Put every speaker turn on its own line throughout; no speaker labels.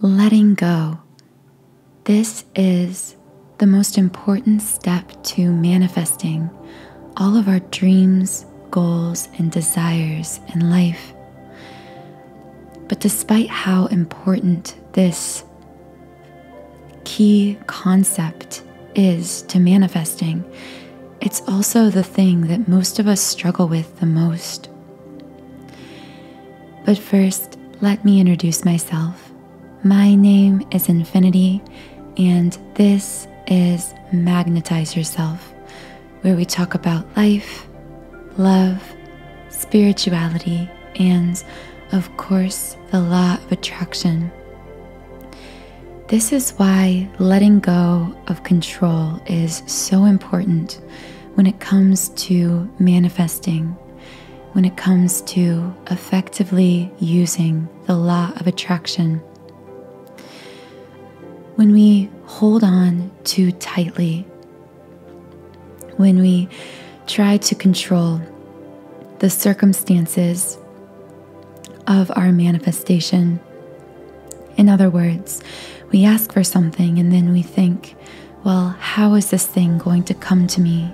letting go. This is the most important step to manifesting all of our dreams, goals, and desires in life. But despite how important this key concept is to manifesting, it's also the thing that most of us struggle with the most. But first, let me introduce myself. My name is Infinity, and this is Magnetize Yourself, where we talk about life, love, spirituality, and, of course, the law of attraction. This is why letting go of control is so important when it comes to manifesting, when it comes to effectively using the law of attraction. When we hold on too tightly, when we try to control the circumstances of our manifestation, in other words, we ask for something and then we think, well, how is this thing going to come to me?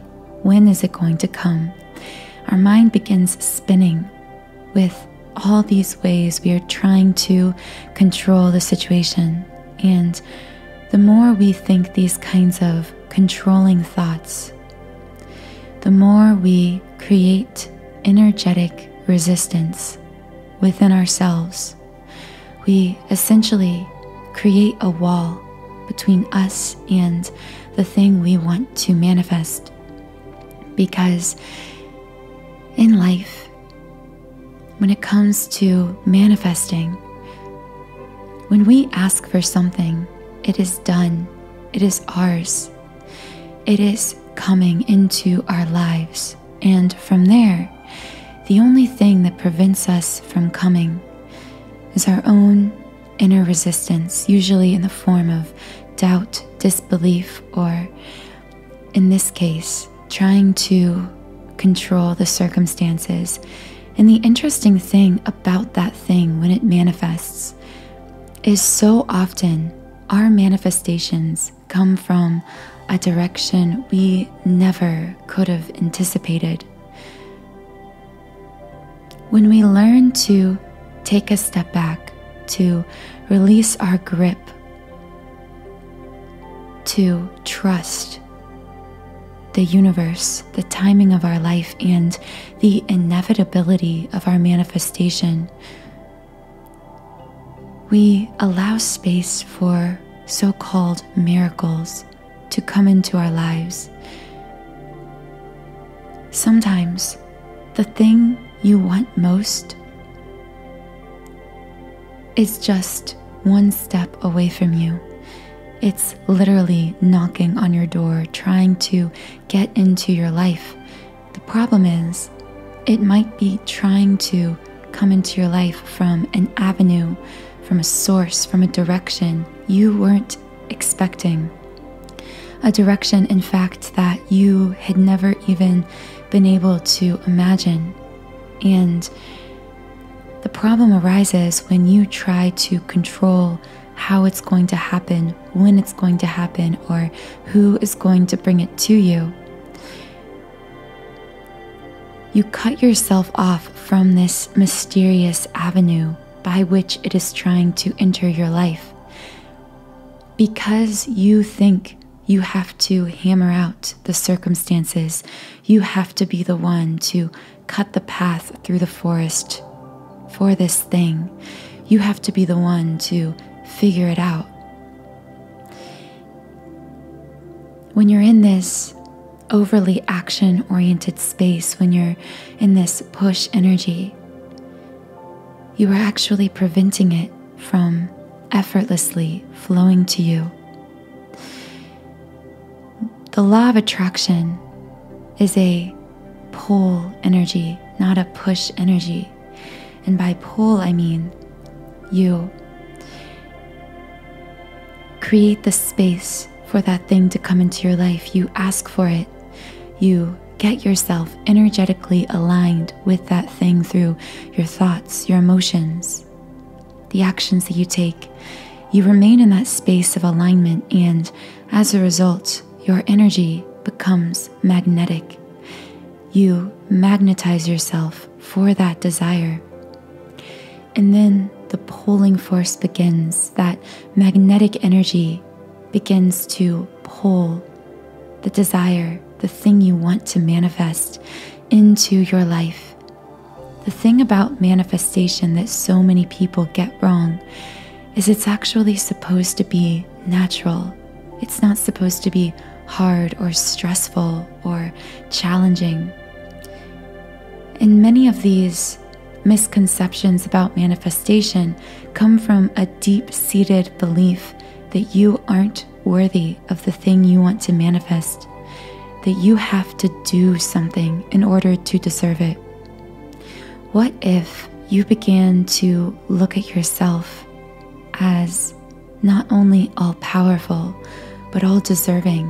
When is it going to come? Our mind begins spinning with all these ways we are trying to control the situation. And the more we think these kinds of controlling thoughts, the more we create energetic resistance within ourselves. We essentially create a wall between us and the thing we want to manifest. Because in life, when it comes to manifesting, when we ask for something, it is done. It is ours. It is coming into our lives. And from there, the only thing that prevents us from coming is our own inner resistance, usually in the form of doubt, disbelief, or in this case, trying to control the circumstances. And the interesting thing about that thing when it manifests is so often our manifestations come from a direction we never could have anticipated. When we learn to take a step back, to release our grip, to trust the universe, the timing of our life, and the inevitability of our manifestation, we allow space for so-called miracles to come into our lives. Sometimes the thing you want most is just one step away from you. It's literally knocking on your door, trying to get into your life. The problem is, it might be trying to come into your life from an avenue, from a source, from a direction you weren't expecting. A direction, in fact, that you had never even been able to imagine. And the problem arises when you try to control how it's going to happen, when it's going to happen, or who is going to bring it to you. You cut yourself off from this mysterious avenue by which it is trying to enter your life, because you think you have to hammer out the circumstances. You have to be the one to cut the path through the forest for this thing. You have to be the one to figure it out. When you're in this overly action-oriented space, when you're in this push energy, you are actually preventing it from effortlessly flowing to you. The law of attraction is a pull energy, not a push energy. And by pull, I mean you create the space for that thing to come into your life. You ask for it. You get yourself energetically aligned with that thing through your thoughts, your emotions, the actions that you take. you remain in that space of alignment, and as a result, your energy becomes magnetic. You magnetize yourself for that desire. And then the pulling force begins. That magnetic energy begins to pull the desire, the thing you want to manifest, into your life. The thing about manifestation that so many people get wrong is it's actually supposed to be natural. It's not supposed to be hard or stressful or challenging. And many of these misconceptions about manifestation come from a deep-seated belief that you aren't worthy of the thing you want to manifest, that you have to do something in order to deserve it. What if you began to look at yourself as not only all-powerful, but all-deserving?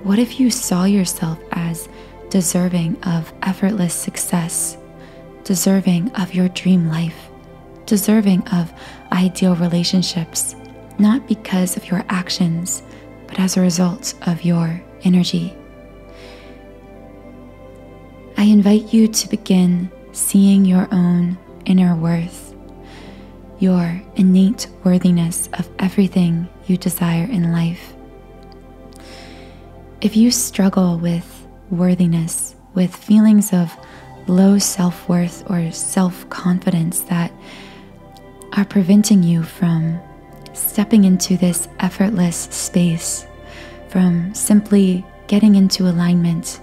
What if you saw yourself as deserving of effortless success, deserving of your dream life, deserving of ideal relationships, not because of your actions, but as a result of your energy? I invite you to begin seeing your own inner worth, your innate worthiness of everything you desire in life. If you struggle with worthiness, with feelings of low self-worth or self-confidence that are preventing you from stepping into this effortless space, from simply getting into alignment,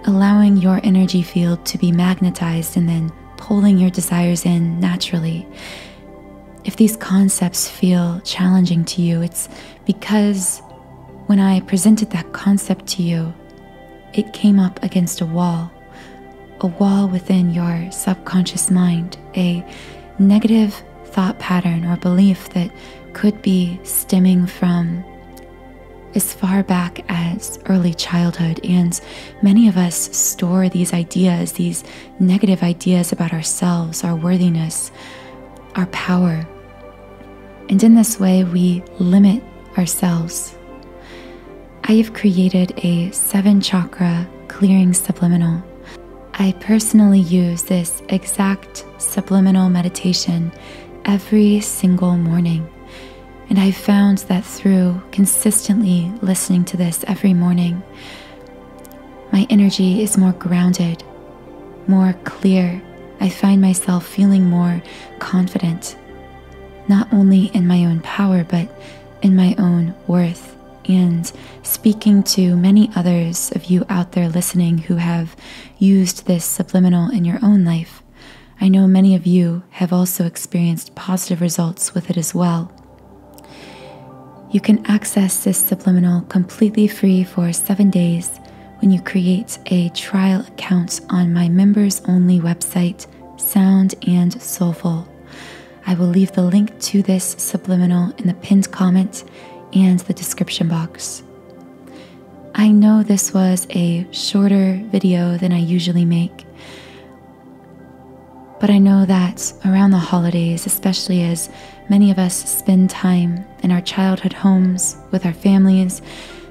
allowing your energy field to be magnetized and then pulling your desires in naturally. If these concepts feel challenging to you, it's because when I presented that concept to you, it came up against a wall within your subconscious mind, a negative thought pattern or belief that could be stemming from as far back as early childhood. And many of us store these ideas, these negative ideas about ourselves, our worthiness, our power. And in this way, we limit ourselves. I have created a 7-chakra clearing subliminal. I personally use this exact subliminal meditation every single morning. And I found that through consistently listening to this every morning, my energy is more grounded, more clear. I find myself feeling more confident, not only in my own power, but in my own worth. And speaking to many others of you out there listening who have used this subliminal in your own life, I know many of you have also experienced positive results with it as well. You can access this subliminal completely free for 7 days when you create a trial account on my members-only website, Sound and Soulful. I will leave the link to this subliminal in the pinned comment and the description box. I know this was a shorter video than I usually make, but I know that around the holidays, especially as many of us spend time in our childhood homes with our families,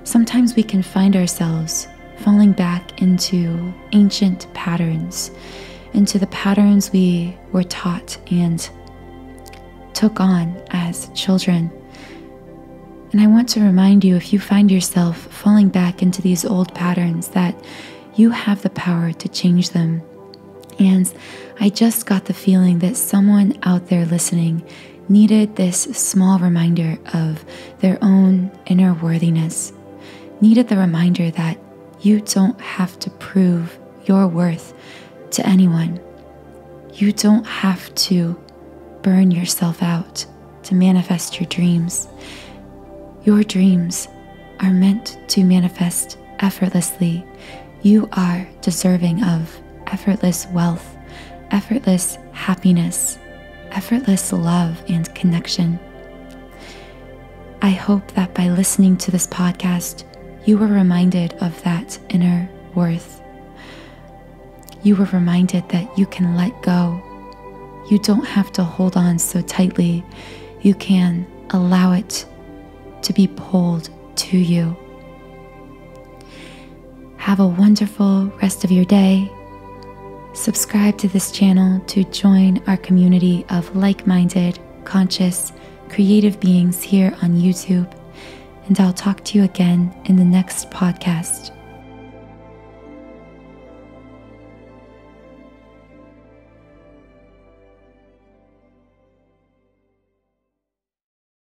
sometimes we can find ourselves falling back into ancient patterns, into the patterns we were taught and took on as children. And I want to remind you, if you find yourself falling back into these old patterns, that you have the power to change them. And I just got the feeling that someone out there listening needed this small reminder of their own inner worthiness, needed the reminder that you don't have to prove your worth to anyone. You don't have to burn yourself out to manifest your dreams. Your dreams are meant to manifest effortlessly. You are deserving of effortless wealth, effortless happiness, effortless love and connection. I hope that by listening to this podcast, you were reminded of that inner worth. You were reminded that you can let go. You don't have to hold on so tightly. you can allow it to be pulled to you. Have a wonderful rest of your day. Subscribe to this channel to join our community of like-minded, conscious, creative beings here on YouTube, and I'll talk to you again in the next podcast.